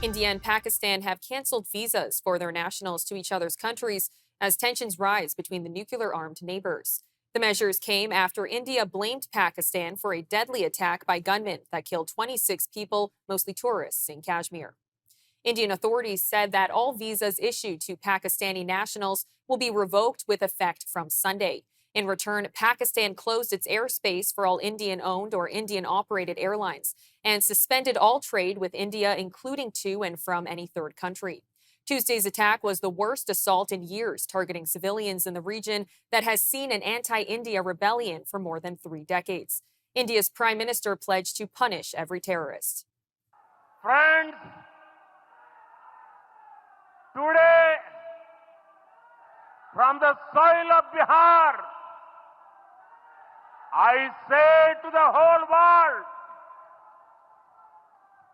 India and Pakistan have canceled visas for their nationals to each other's countries as tensions rise between the nuclear armed neighbors. The measures came after India blamed Pakistan for a deadly attack by gunmen that killed 26 people, mostly tourists, in Kashmir. Indian authorities said that all visas issued to Pakistani nationals will be revoked with effect from Sunday. In return, Pakistan closed its airspace for all Indian owned or Indian operated airlines and suspended all trade with India, including to and from any third country. Tuesday's attack was the worst assault in years targeting civilians in the region that has seen an anti India rebellion for more than 3 decades. India's prime minister pledged to punish every terrorist. Friends, today, from the soil of Bihar, I say to the whole world,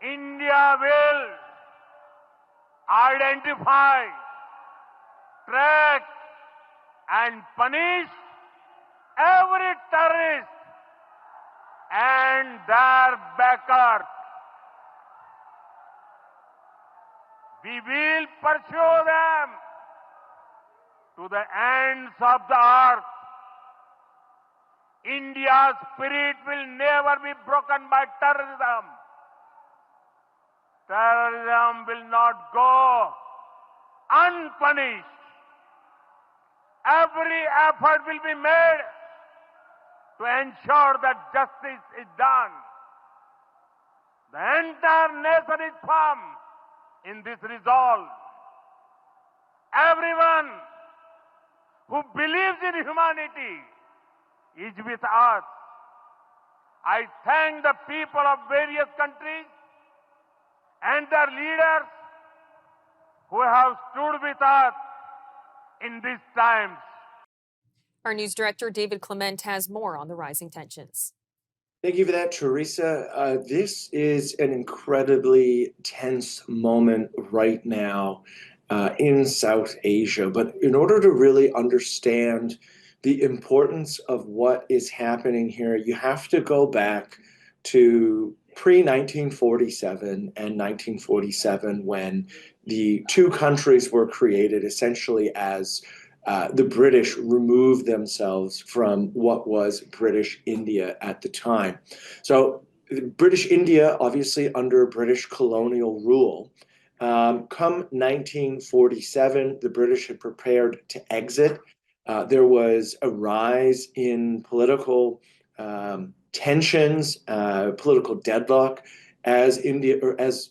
India will identify, track, and punish every terrorist and their backers. We will pursue them to the ends of the earth. India's spirit will never be broken by terrorism. Terrorism will not go unpunished. Every effort will be made to ensure that justice is done. The entire nation is firm in this resolve. Everyone who believes in humanity is with us. I thank the people of various countries and their leaders who have stood with us in these times. Our news director, David Clement, has more on the rising tensions. Thank you for that, Theresa. This is an incredibly tense moment right now in South Asia. But in order to really understand the importance of what is happening here, you have to go back to pre-1947 and 1947 when the two countries were created essentially as the British removed themselves from what was British India at the time. So British India, obviously under British colonial rule, come 1947, the British had prepared to exit. There was a rise in political tensions, political deadlock as India, or as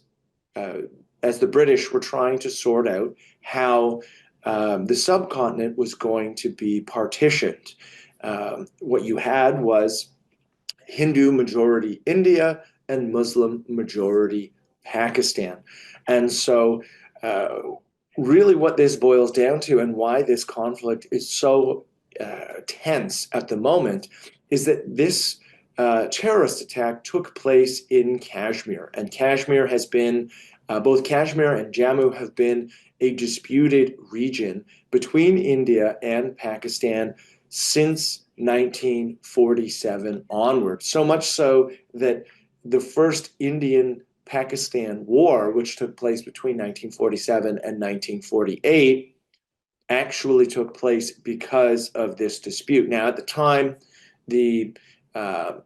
the British were trying to sort out how the subcontinent was going to be partitioned. What you had was Hindu majority India and Muslim majority Pakistan. And so really what this boils down to and why this conflict is so tense at the moment is that this terrorist attack took place in Kashmir. And Kashmir has been, both Kashmir and Jammu have been a disputed region between India and Pakistan since 1947 onward. So much so that the first Indian-Pakistan War, which took place between 1947 and 1948, actually took place because of this dispute. Now, at the time, the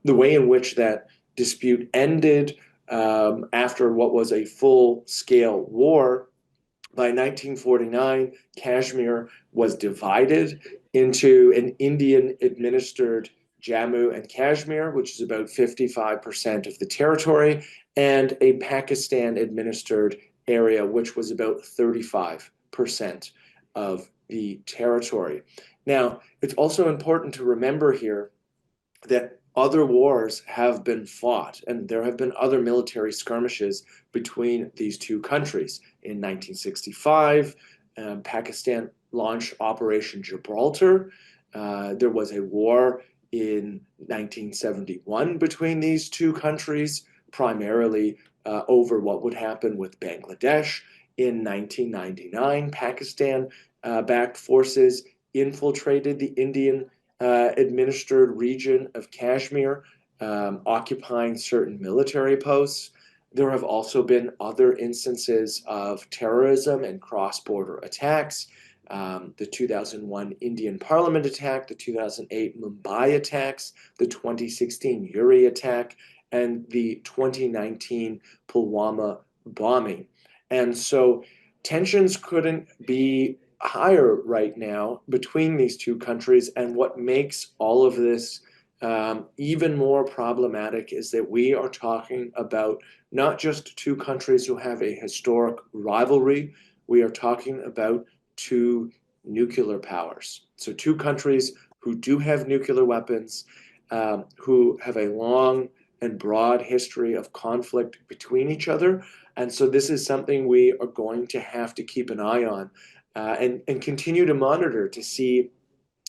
way in which that dispute ended after what was a full-scale war, by 1949, Kashmir was divided into an Indian-administered Jammu and Kashmir, which is about 55% of the territory, and a Pakistan-administered area, which was about 35% of the territory. Now, it's also important to remember here that other wars have been fought, and there have been other military skirmishes between these two countries. In 1965, Pakistan launched Operation Gibraltar. There was a war in 1971 between these two countries, primarily over what would happen with Bangladesh. In 1999, Pakistan-backed forces infiltrated the Indian administered region of Kashmir, occupying certain military posts. There have also been other instances of terrorism and cross-border attacks. The 2001 Indian Parliament attack, the 2008 Mumbai attacks, the 2016 Uri attack, and the 2019 Pulwama bombing. And so tensions couldn't be higher right now between these two countries. And what makes all of this even more problematic is that we are talking about not just two countries who have a historic rivalry, we are talking about two nuclear powers. So, two countries who do have nuclear weapons, who have a long and broad history of conflict between each other. And so, this is something we are going to have to keep an eye on and continue to monitor to see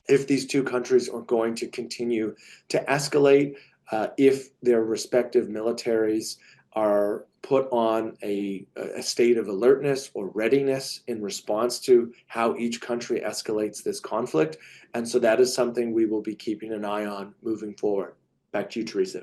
if these two countries are going to continue to escalate, if their respective militaries are put on a state of alertness or readiness in response to how each country escalates this conflict. And so that is something we will be keeping an eye on moving forward. Back to you, Theresa.